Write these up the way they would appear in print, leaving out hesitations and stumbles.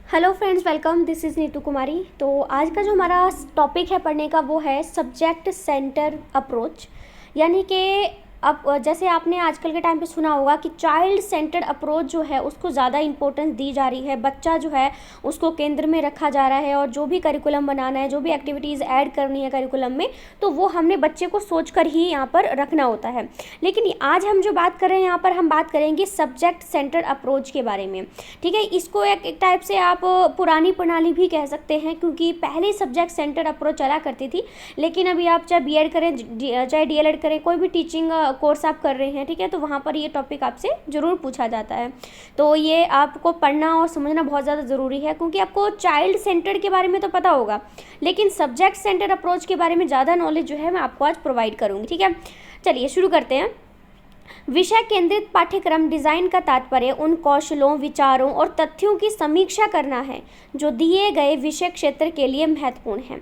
Hello friends, welcome. This is Neetu Kumari. तो आज का जो हमारा टॉपिक है पढ़ने का वो है सब्जेक्ट सेंटर अप्रोच। यानी कि अब जैसे आपने आजकल के टाइम पे सुना होगा कि चाइल्ड सेंटर्ड अप्रोच जो है उसको ज़्यादा इंपॉर्टेंस दी जा रही है। बच्चा जो है उसको केंद्र में रखा जा रहा है और जो भी करिकुलम बनाना है, जो भी एक्टिविटीज़ ऐड करनी है करिकुलम में, तो वो हमने बच्चे को सोच कर ही यहाँ पर रखना होता है। लेकिन आज हम जो बात कर रहे हैं यहाँ पर हम बात करेंगे सब्जेक्ट सेंटर्ड अप्रोच के बारे में। ठीक है, इसको एक टाइप से आप पुरानी प्रणाली भी कह सकते हैं, क्योंकि पहले सब्जेक्ट सेंटर्ड अप्रोच चला करती थी। लेकिन अभी आप चाहे बीएड करें, चाहे डीएलएड करें, कोई भी टीचिंग कोर्स आप कर रहे हैं, ठीक है, तो वहाँ पर ये टॉपिक आपसे ज़रूर पूछा जाता है। तो ये आपको पढ़ना और समझना बहुत ज़्यादा ज़रूरी है, क्योंकि आपको चाइल्ड सेंटर्ड के बारे में तो पता होगा, लेकिन सब्जेक्ट सेंटर्ड अप्रोच के बारे में ज़्यादा नॉलेज जो है मैं आपको आज प्रोवाइड करूँगी। ठीक है, चलिए शुरू करते हैं। विषय केंद्रित पाठ्यक्रम डिज़ाइन का तात्पर्य उन कौशलों, विचारों और तथ्यों की समीक्षा करना है जो दिए गए विषय क्षेत्र के लिए महत्वपूर्ण है।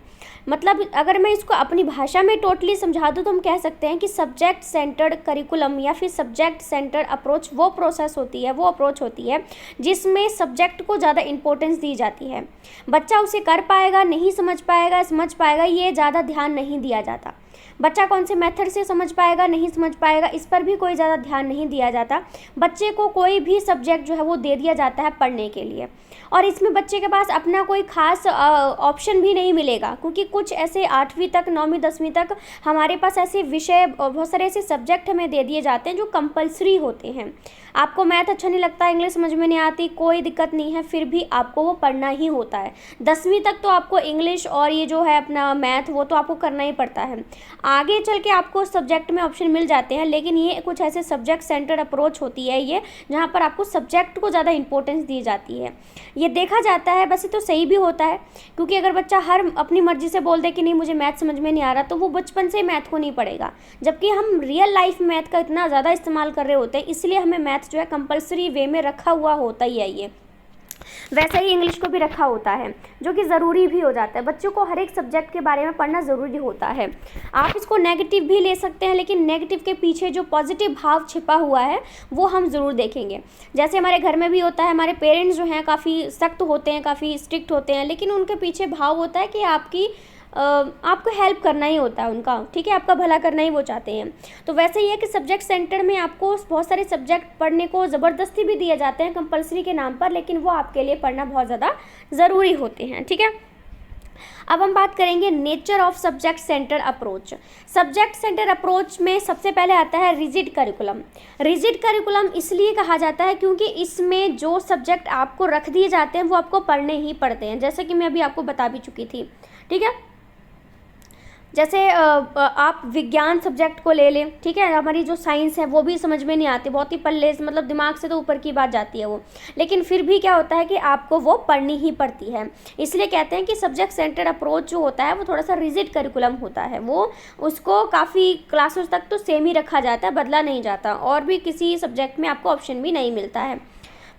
मतलब अगर मैं इसको अपनी भाषा में टोटली समझा दूँ तो हम कह सकते हैं कि सब्जेक्ट सेंटर्ड करिकुलम या फिर सब्जेक्ट सेंटर्ड अप्रोच वो प्रोसेस होती है, वो अप्रोच होती है जिसमें सब्जेक्ट को ज़्यादा इंपॉर्टेंस दी जाती है। बच्चा उसे कर पाएगा, नहीं समझ पाएगा, ये ज़्यादा ध्यान नहीं दिया जाता। बच्चा कौन से मेथड से समझ पाएगा, नहीं समझ पाएगा, इस पर भी कोई ज़्यादा ध्यान नहीं दिया जाता। बच्चे को कोई भी सब्जेक्ट जो है वो दे दिया जाता है पढ़ने के लिए, और इसमें बच्चे के पास अपना कोई खास ऑप्शन भी नहीं मिलेगा, क्योंकि कुछ ऐसे 8वीं तक, 9वीं 10वीं तक हमारे पास ऐसे विषय, बहुत सारे ऐसे सब्जेक्ट हमें दे दिए जाते हैं जो कंपलसरी होते हैं। आपको मैथ अच्छा नहीं लगता, इंग्लिश समझ में नहीं आती, कोई दिक्कत नहीं है, फिर भी आपको वो पढ़ना ही होता है। 10वीं तक तो आपको इंग्लिश और ये जो है अपना मैथ, वो तो आपको करना ही पड़ता है। आगे चल के आपको सब्जेक्ट में ऑप्शन मिल जाते हैं, लेकिन ये कुछ ऐसे सब्जेक्ट सेंटर्ड अप्रोच होती है ये, जहाँ पर आपको सब्जेक्ट को ज़्यादा इंपॉर्टेंस दी जाती है। ये देखा जाता है, वैसे तो सही भी होता है, क्योंकि अगर बच्चा हर अपनी मर्जी से बोल दे कि नहीं मुझे मैथ समझ में नहीं आ रहा, तो वो बचपन से मैथ को नहीं पढ़ेगा। जबकि हम रियल लाइफ मैथ का इतना ज़्यादा इस्तेमाल कर रहे होते हैं, इसलिए हमें मैथ जो है कंपलसरी वे में रखा हुआ होता ही है। ये वैसे ही इंग्लिश को भी रखा होता है, जो कि ज़रूरी भी हो जाता है। बच्चों को हर एक सब्जेक्ट के बारे में पढ़ना ज़रूरी होता है। आप इसको नेगेटिव भी ले सकते हैं, लेकिन नेगेटिव के पीछे जो पॉजिटिव भाव छिपा हुआ है वो हम ज़रूर देखेंगे। जैसे हमारे घर में भी होता है, हमारे पेरेंट्स जो हैं काफ़ी सख्त होते हैं, काफ़ी स्ट्रिक्ट होते हैं, लेकिन उनके पीछे भाव होता है कि आपको हेल्प करना ही होता है उनका, ठीक है, आपका भला करना ही वो चाहते हैं। तो वैसे ही है कि सब्जेक्ट सेंटर में आपको बहुत सारे सब्जेक्ट पढ़ने को ज़बरदस्ती भी दिए जाते हैं कंपलसरी के नाम पर, लेकिन वो आपके लिए पढ़ना बहुत ज़्यादा ज़रूरी होते हैं। ठीक है, अब हम बात करेंगे nature of subject centre approach. Subject centre approach में सबसे पहले आता है रिजिड करिकुलम। रिजिड करिकुलम इसलिए कहा जाता है क्योंकि इसमें जो सब्जेक्ट आपको रख दिए जाते हैं वो आपको पढ़ने ही पड़ते हैं, जैसे कि मैं अभी आपको बता भी चुकी थी। ठीक है, जैसे आप विज्ञान सब्जेक्ट को ले लें, ठीक है, हमारी जो साइंस है वो भी समझ में नहीं आती, बहुत ही पल्ले से, मतलब दिमाग से तो ऊपर की बात जाती है वो, लेकिन फिर भी क्या होता है कि आपको वो पढ़नी ही पड़ती है। इसलिए कहते हैं कि सब्जेक्ट सेंटर्ड अप्रोच जो होता है वो थोड़ा सा रिजिड करिकुलम होता है, वो उसको काफ़ी क्लासेस तक तो सेम ही रखा जाता है, बदला नहीं जाता, और भी किसी सब्जेक्ट में आपको ऑप्शन भी नहीं मिलता है।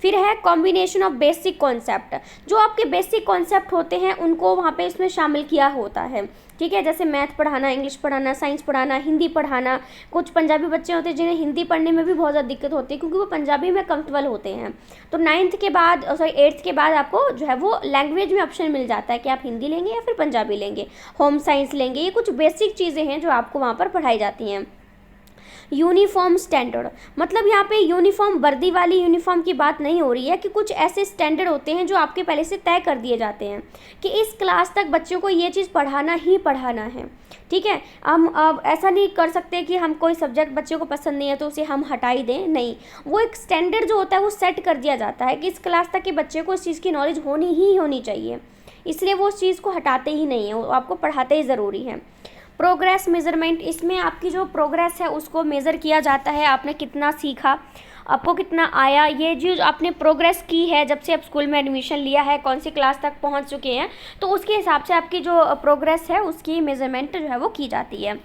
फिर है कॉम्बिनेशन ऑफ बेसिक कॉन्सेप्ट। जो आपके बेसिक कॉन्सेप्ट होते हैं उनको वहाँ पे इसमें शामिल किया होता है। ठीक है, जैसे मैथ पढ़ाना, इंग्लिश पढ़ाना, साइंस पढ़ाना, हिंदी पढ़ाना। कुछ पंजाबी बच्चे होते हैं जिन्हें हिंदी पढ़ने में भी बहुत ज़्यादा दिक्कत होती है, क्योंकि वो पंजाबी में कंफर्टेबल होते हैं। तो 8th के बाद आपको जो है वो लैंग्वेज में ऑप्शन मिल जाता है कि आप हिंदी लेंगे या फिर पंजाबी लेंगे, होम साइंस लेंगे। ये कुछ बेसिक चीज़ें हैं जो आपको वहाँ पर पढ़ाई जाती हैं। यूनिफॉर्म स्टैंडर्ड, मतलब यहाँ पे यूनिफॉर्म वर्दी वाली यूनिफॉर्म की बात नहीं हो रही है, कि कुछ ऐसे स्टैंडर्ड होते हैं जो आपके पहले से तय कर दिए जाते हैं कि इस क्लास तक बच्चों को ये चीज़ पढ़ाना ही पढ़ाना है। ठीक है, हम अब ऐसा नहीं कर सकते कि हम कोई सब्जेक्ट बच्चे को पसंद नहीं है तो उसे हम हटा ही दें, नहीं, वो एक स्टैंडर्ड जो होता है वो सेट कर दिया जाता है कि इस क्लास तक के बच्चे को इस चीज़ की नॉलेज होनी ही होनी चाहिए, इसलिए वो उस चीज़ को हटाते ही नहीं है, वो आपको पढ़ाते ही ज़रूरी है। प्रोग्रेस मेज़रमेंट, इसमें आपकी जो प्रोग्रेस है उसको मेज़र किया जाता है, आपने कितना सीखा, आपको कितना आया, ये जो आपने प्रोग्रेस की है जब से आप स्कूल में एडमिशन लिया है, कौन सी क्लास तक पहुंच चुके हैं, तो उसके हिसाब से आपकी जो प्रोग्रेस है उसकी मेज़रमेंट जो है वो की जाती है।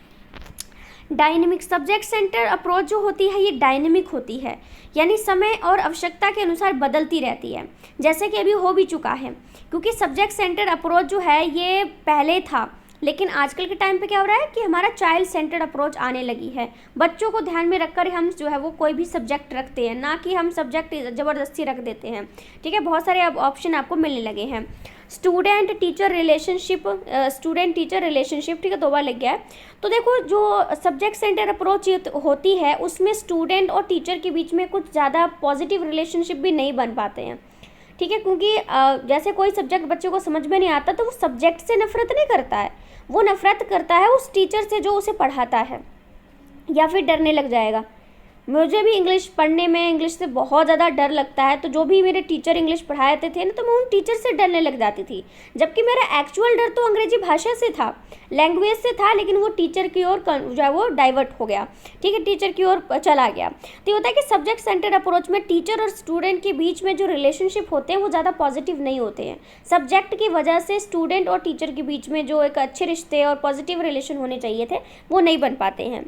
डायनेमिक, सब्जेक्ट सेंटर अप्रोच जो होती है ये डायनेमिक होती है, यानी समय और आवश्यकता के अनुसार बदलती रहती है, जैसे कि अभी हो भी चुका है, क्योंकि सब्जेक्ट सेंटर अप्रोच जो है ये पहले था, लेकिन आजकल के टाइम पे क्या हो रहा है कि हमारा चाइल्ड सेंटर्ड अप्रोच आने लगी है। बच्चों को ध्यान में रखकर हम जो है वो कोई भी सब्जेक्ट रखते हैं, ना कि हम सब्जेक्ट ज़बरदस्ती रख देते हैं। ठीक है, बहुत सारे अब ऑप्शन आपको मिलने लगे हैं। Student teacher relationship, student teacher relationship, ठीक है, 2 बार लग गया है। तो देखो जो सब्जेक्ट सेंटर अप्रोच होती है उसमें स्टूडेंट और टीचर के बीच में कुछ ज़्यादा पॉजिटिव रिलेशनशिप भी नहीं बन पाते हैं। ठीक है, क्योंकि जैसे कोई सब्जेक्ट बच्चे को समझ में नहीं आता तो वो सब्जेक्ट से नफरत नहीं करता है, वो नफरत करता है उस टीचर से जो उसे पढ़ाता है, या फिर डरने लग जाएगा। मुझे भी इंग्लिश पढ़ने में इंग्लिश से बहुत ज़्यादा डर लगता है, तो जो भी मेरे टीचर इंग्लिश पढ़ाते थे ना तो मैं उन टीचर से डरने लग जाती थी, जबकि मेरा एक्चुअल डर तो अंग्रेजी भाषा से था, लैंग्वेज से था, लेकिन वो टीचर की ओर जो है वो डाइवर्ट हो गया। ठीक है, टीचर की ओर चला गया। तो ये होता है कि सब्जेक्ट सेंटर्ड अप्रोच में टीचर और स्टूडेंट के बीच में जो रिलेशनशिप होते हैं वो ज़्यादा पॉजिटिव नहीं होते हैं। सब्जेक्ट की वजह से स्टूडेंट और टीचर के बीच में जो एक अच्छे रिश्ते और पॉजिटिव रिलेशन होने चाहिए थे वो नहीं बन पाते हैं।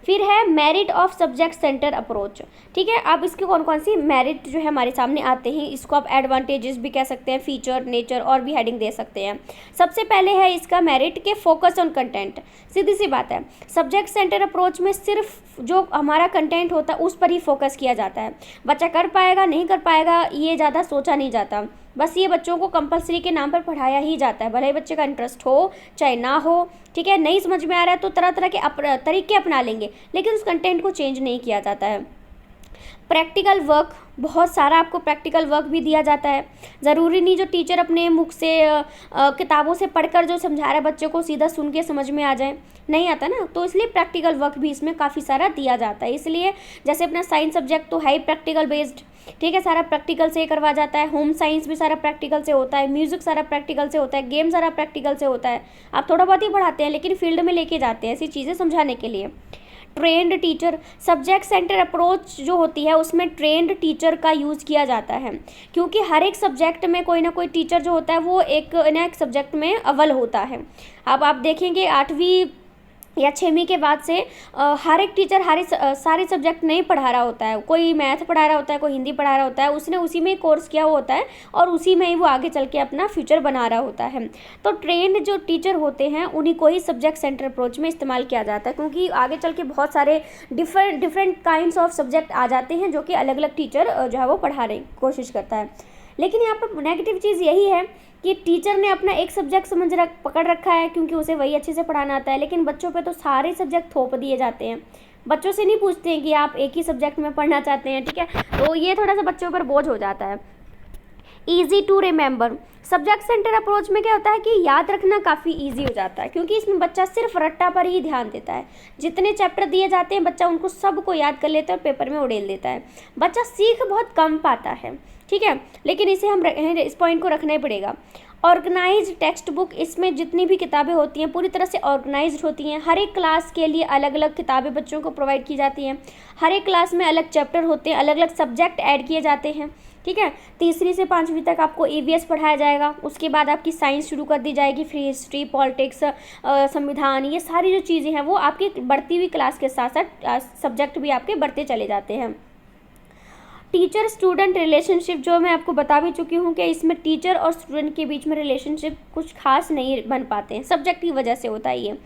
फिर है merit of subject centre approach. ठीक है, अब इसके कौन कौन सी मेरिट जो है हमारे सामने आते हैं, इसको आप एडवांटेजेस भी कह सकते हैं, फीचर, नेचर और भी हेडिंग दे सकते हैं। सबसे पहले है इसका मेरिट के फोकस ऑन कंटेंट। सीधी सी बात है, सब्जेक्ट सेंटर अप्रोच में सिर्फ जो हमारा कंटेंट होता है उस पर ही फोकस किया जाता है। बच्चा कर पाएगा नहीं कर पाएगा ये ज़्यादा सोचा नहीं जाता, बस ये बच्चों को कंपलसरी के नाम पर पढ़ाया ही जाता है, भले ही बच्चे का इंटरेस्ट हो चाहे ना हो। ठीक है, नहीं समझ में आ रहा है तो तरह तरह के तरीके अपना लेंगे, लेकिन उस कंटेंट को चेंज नहीं किया जाता है। प्रैक्टिकल वर्क, बहुत सारा आपको प्रैक्टिकल वर्क भी दिया जाता है। ज़रूरी नहीं जो टीचर अपने मुख से किताबों से पढ़कर जो समझा रहा है बच्चों को सीधा सुन के समझ में आ जाए, नहीं आता ना, तो इसलिए प्रैक्टिकल वर्क भी इसमें काफ़ी सारा दिया जाता है। इसलिए जैसे अपना साइंस सब्जेक्ट तो है ही प्रैक्टिकल बेस्ड, ठीक है, सारा प्रैक्टिकल से करवा जाता है। होम साइंस भी सारा प्रैक्टिकल से होता है, म्यूज़िक सारा प्रैक्टिकल से होता है, गेम सारा प्रैक्टिकल से होता है। आप थोड़ा बहुत ही पढ़ाते हैं लेकिन फील्ड में लेके जाते हैं ऐसी चीज़ें समझाने के लिए। Trained teacher, subject centre approach जो होती है उसमें ट्रेंड टीचर का यूज़ किया जाता है, क्योंकि हर एक सब्जेक्ट में कोई ना कोई टीचर जो होता है वो एक ना एक सब्जेक्ट में अव्वल होता है। अब आप देखेंगे 8वीं या 6वीं के बाद से हर एक टीचर सारे सब्जेक्ट नहीं पढ़ा रहा होता है, कोई मैथ पढ़ा रहा होता है, कोई हिंदी पढ़ा रहा होता है, उसने उसी में कोर्स किया हुआ होता है और उसी में ही वो आगे चल के अपना फ्यूचर बना रहा होता है। तो ट्रेंड जो टीचर होते हैं उन्हीं को ही सब्जेक्ट सेंटर अप्रोच में इस्तेमाल किया जाता है, क्योंकि आगे चल के बहुत सारे डिफरेंट काइंड्स ऑफ सब्जेक्ट आ जाते हैं जो कि अलग अलग टीचर जो है वो पढ़ाने की कोशिश करता है। लेकिन यहाँ पर नेगेटिव चीज़ यही है कि टीचर ने अपना एक सब्जेक्ट पकड़ रखा है क्योंकि उसे वही अच्छे से पढ़ाना आता है, लेकिन बच्चों पे तो सारे सब्जेक्ट थोप दिए जाते हैं। बच्चों से नहीं पूछते हैं कि आप एक ही सब्जेक्ट में पढ़ना चाहते हैं, ठीक है, तो ये थोड़ा सा बच्चों पर बोझ हो जाता है। Easy to remember, subject centre approach में क्या होता है कि याद रखना काफ़ी ईजी हो जाता है, क्योंकि इसमें बच्चा सिर्फ रट्टा पर ही ध्यान देता है। जितने चैप्टर दिए जाते हैं बच्चा उनको सबको याद कर लेता है और पेपर में उड़ेल देता है। बच्चा सीख बहुत कम पाता है, ठीक है, लेकिन इसे हम इस पॉइंट को रखना ही पड़ेगा। ऑर्गेनाइज टेक्स्ट बुक, इसमें जितनी भी किताबें होती हैं पूरी तरह से ऑर्गेनाइज्ड होती हैं। हर एक क्लास के लिए अलग अलग किताबें बच्चों को प्रोवाइड की जाती हैं। हर एक क्लास में अलग चैप्टर होते हैं, अलग अलग सब्जेक्ट ऐड किए जाते हैं, ठीक है। 3री से 5वीं तक आपको EVS पढ़ाया जाएगा, उसके बाद आपकी साइंस शुरू कर दी जाएगी, फिर हिस्ट्री, पॉलिटिक्स, संविधान, ये सारी जो चीज़ें हैं वो आपकी बढ़ती हुई क्लास के साथ साथ सब्जेक्ट भी आपके बढ़ते चले जाते हैं। टीचर स्टूडेंट रिलेशनशिप, जो मैं आपको बता भी चुकी हूँ कि इसमें टीचर और स्टूडेंट के बीच में रिलेशनशिप कुछ खास नहीं बन पाते हैं, सब्जेक्ट की वजह से होता है ये।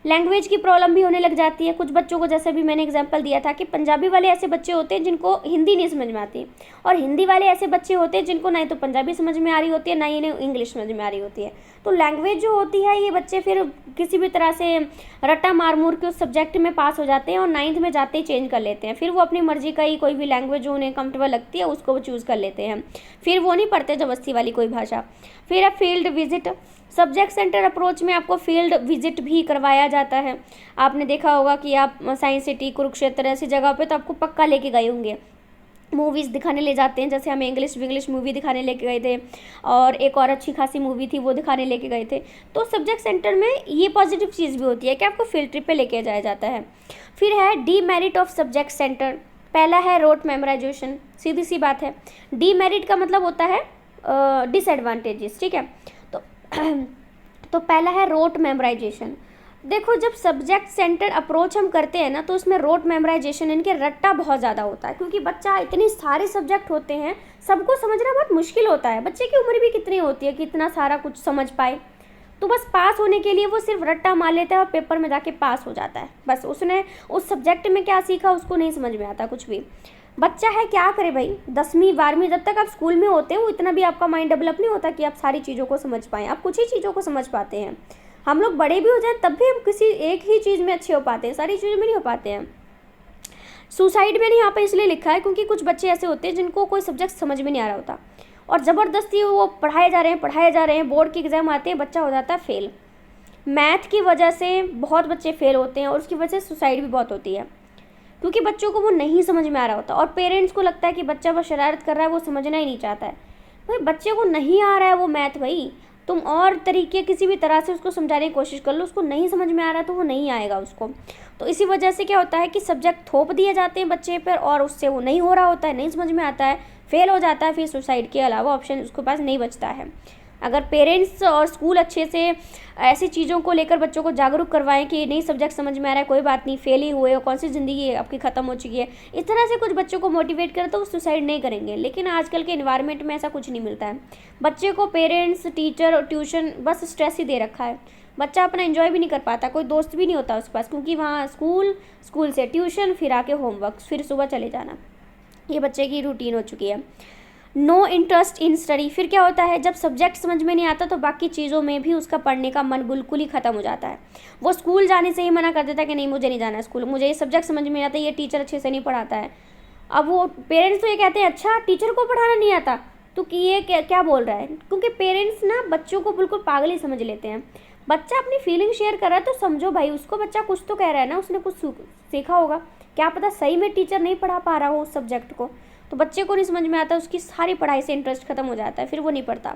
लैंग्वेज की प्रॉब्लम भी होने लग जाती है कुछ बच्चों को, जैसे भी मैंने एग्जांपल दिया था कि पंजाबी वाले ऐसे बच्चे होते हैं जिनको हिंदी नहीं समझ में आती, और हिंदी वाले ऐसे बच्चे होते हैं जिनको ना ही तो पंजाबी समझ में आ रही होती है ना ही इन्हें इंग्लिश समझ में आ रही होती है। तो लैंग्वेज जो होती है ये बच्चे फिर किसी भी तरह से रट्टा मार मूर के उस सब्जेक्ट में पास हो जाते हैं और 9th में जाते ही चेंज कर लेते हैं। फिर वो अपनी मर्जी का ही कोई भी लैंग्वेज जो उन्हें कंफर्टेबल लगती है उसको वो चूज़ कर लेते हैं, फिर वो नहीं पढ़ते जबरदस्ती वाली कोई भाषा। फिर है field visit, subject centre approach में आपको फील्ड विजिट भी करवाया जाता है। आपने देखा होगा कि आप साइंस सिटी, कुरुक्षेत्र ऐसी जगह पे तो आपको पक्का लेके गए होंगे, मूवीज़ दिखाने ले जाते हैं, जैसे हमें इंग्लिश मूवी दिखाने लेके गए थे और एक और अच्छी खासी मूवी थी वो दिखाने लेके गए थे। तो सब्जेक्ट सेंटर में ये पॉजिटिव चीज़ भी होती है कि आपको फील्ड ट्रिप पे लेके जाया जाता है। फिर है डीमेरिट ऑफ सब्जेक्ट सेंटर, पहला है रोट मेमोराइजेशन, सीधी सी बात है। डीमेरिट का मतलब होता है डिसएडवांटेजेस, ठीक है। तो पहला है रोट मेमोराइजेशन। देखो जब सब्जेक्ट सेंटर अप्रोच हम करते हैं ना तो उसमें रोट मेमोराइजेशन इनके रट्टा बहुत ज़्यादा होता है, क्योंकि बच्चा इतने सारे सब्जेक्ट होते हैं सबको समझना बहुत मुश्किल होता है। बच्चे की उम्र भी कितनी होती है कि इतना सारा कुछ समझ पाए, तो बस पास होने के लिए वो सिर्फ रट्टा मार लेता है और पेपर में जाके पास हो जाता है। बस उसने उस सब्जेक्ट में क्या सीखा उसको नहीं समझ में आता कुछ भी। बच्चा है क्या करे भाई, 10वीं 12वीं जब तक आप स्कूल में होते हो इतना भी आपका माइंड डेवलप नहीं होता कि आप सारी चीज़ों को समझ पाएँ। आप कुछ ही चीज़ों को समझ पाते हैं। हम लोग बड़े भी हो जाएं तब भी हम किसी एक ही चीज़ में अच्छे हो पाते हैं, सारी चीज़ों में नहीं हो पाते हैं। सुसाइड मैंने यहाँ पे इसलिए लिखा है क्योंकि कुछ बच्चे ऐसे होते हैं जिनको कोई सब्जेक्ट समझ में नहीं आ रहा होता और ज़बरदस्ती वो पढ़ाए जा रहे हैं, बोर्ड के एग्ज़ाम आते हैं, बच्चा हो जाता है फेल। मैथ की वजह से बहुत बच्चे फेल होते हैं और उसकी वजह से सुसाइड भी बहुत होती है क्योंकि बच्चों को वो नहीं समझ में आ रहा होता और पेरेंट्स को लगता है कि बच्चा बस शरारत कर रहा है, वो समझना ही नहीं चाहता है। भाई बच्चे को नहीं आ रहा है वो मैथ, भाई तुम और तरीके किसी भी तरह से उसको समझाने की कोशिश कर लो, उसको नहीं समझ में आ रहा तो वो नहीं आएगा उसको। तो इसी वजह से क्या होता है कि सब्जेक्ट थोप दिए जाते हैं बच्चे पर और उससे वो नहीं हो रहा होता है, नहीं समझ में आता है, फेल हो जाता है, फिर सुसाइड के अलावा ऑप्शन उसके पास नहीं बचता है। अगर पेरेंट्स और स्कूल अच्छे से ऐसी चीज़ों को लेकर बच्चों को जागरूक करवाएं कि नहीं सब्जेक्ट समझ में आ रहा है, कोई बात नहीं, फेल ही हुए हो, कौन सी ज़िंदगी आपकी ख़त्म हो चुकी है, इस तरह से कुछ बच्चों को मोटिवेट करें तो वो सुसाइड नहीं करेंगे। लेकिन आजकल के इन्वायरमेंट में ऐसा कुछ नहीं मिलता है। बच्चे को पेरेंट्स, टीचर और ट्यूशन बस स्ट्रेस ही दे रखा है। बच्चा अपना एंजॉय भी नहीं कर पाता, कोई दोस्त भी नहीं होता उसके पास क्योंकि वहाँ स्कूल से ट्यूशन, फिर आके होमवर्क, फिर सुबह चले जाना, ये बच्चे की रूटीन हो चुकी है। नो इंटरेस्ट इन स्टडी, फिर क्या होता है जब सब्जेक्ट समझ में नहीं आता तो बाकी चीज़ों में भी उसका पढ़ने का मन बिल्कुल ही ख़त्म हो जाता है। वो स्कूल जाने से ही मना कर देता है कि नहीं मुझे नहीं जाना स्कूल, मुझे ये सब्जेक्ट समझ में नहीं आता, ये टीचर अच्छे से नहीं पढ़ाता है। अब वो पेरेंट्स तो ये कहते हैं अच्छा टीचर को पढ़ाना नहीं आता तो कि ये क्या बोल रहा है, क्योंकि पेरेंट्स ना बच्चों को बिल्कुल पागल ही समझ लेते हैं। बच्चा अपनी फीलिंग शेयर कर रहा है तो समझो भाई, उसको बच्चा कुछ तो कह रहा है ना, उसने कुछ सीखा होगा, क्या पता सही में टीचर नहीं पढ़ा पा रहा हो उस सब्जेक्ट को, तो बच्चे को नहीं समझ में आता, उसकी सारी पढ़ाई से इंटरेस्ट खत्म हो जाता है, फिर वो नहीं पढ़ता।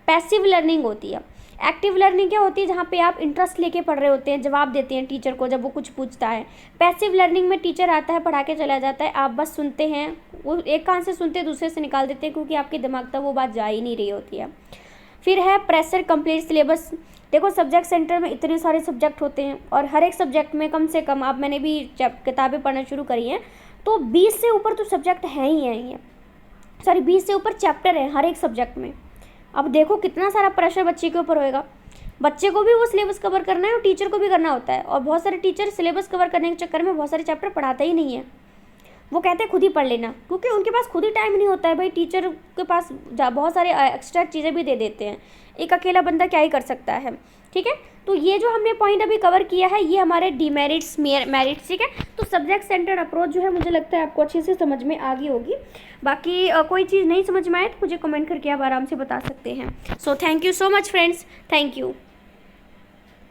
पैसिव लर्निंग होती है। एक्टिव लर्निंग क्या होती है, जहाँ पे आप इंटरेस्ट लेके पढ़ रहे होते हैं, जवाब देते हैं टीचर को जब वो कुछ पूछता है। पैसिव लर्निंग में टीचर आता है, पढ़ा के चला जाता है, आप बस सुनते हैं, वो एक कान से सुनते हैं दूसरे से निकाल देते हैं क्योंकि आपके दिमाग तक वो बात जा ही नहीं रही होती है। फिर है प्रेशर कंप्लीट सिलेबस। देखो सब्जेक्ट सेंटर में इतने सारे सब्जेक्ट होते हैं और हर एक सब्जेक्ट में कम से कम, अब मैंने भी किताबें पढ़ना शुरू करी हैं तो 20 से ऊपर तो सब्जेक्ट हैं ही हैं, सॉरी 20 से ऊपर चैप्टर है हर एक सब्जेक्ट में। अब देखो कितना सारा प्रेशर बच्चे के ऊपर होएगा, बच्चे को भी वो सिलेबस कवर करना है और टीचर को भी करना होता है। और बहुत सारे टीचर सिलेबस कवर करने के चक्कर में बहुत सारे चैप्टर पढ़ाते ही नहीं है, वो कहते हैं खुद ही पढ़ लेना, क्योंकि उनके पास खुद ही टाइम नहीं होता है। भाई टीचर के पास बहुत सारे एक्स्ट्रा चीज़ें भी दे देते हैं, एक अकेला बंदा क्या ही कर सकता है, ठीक है। तो ये जो हमने पॉइंट अभी कवर किया है ये हमारे डिमेरिट्स मेरिट्स, ठीक है। तो सब्जेक्ट सेंटर्ड अप्रोच जो है मुझे लगता है आपको अच्छे से समझ में आ गई होगी। बाकी कोई चीज़ नहीं समझ में आए तो मुझे कमेंट करके आप आराम से बता सकते हैं। So thank you so much friends, thank you.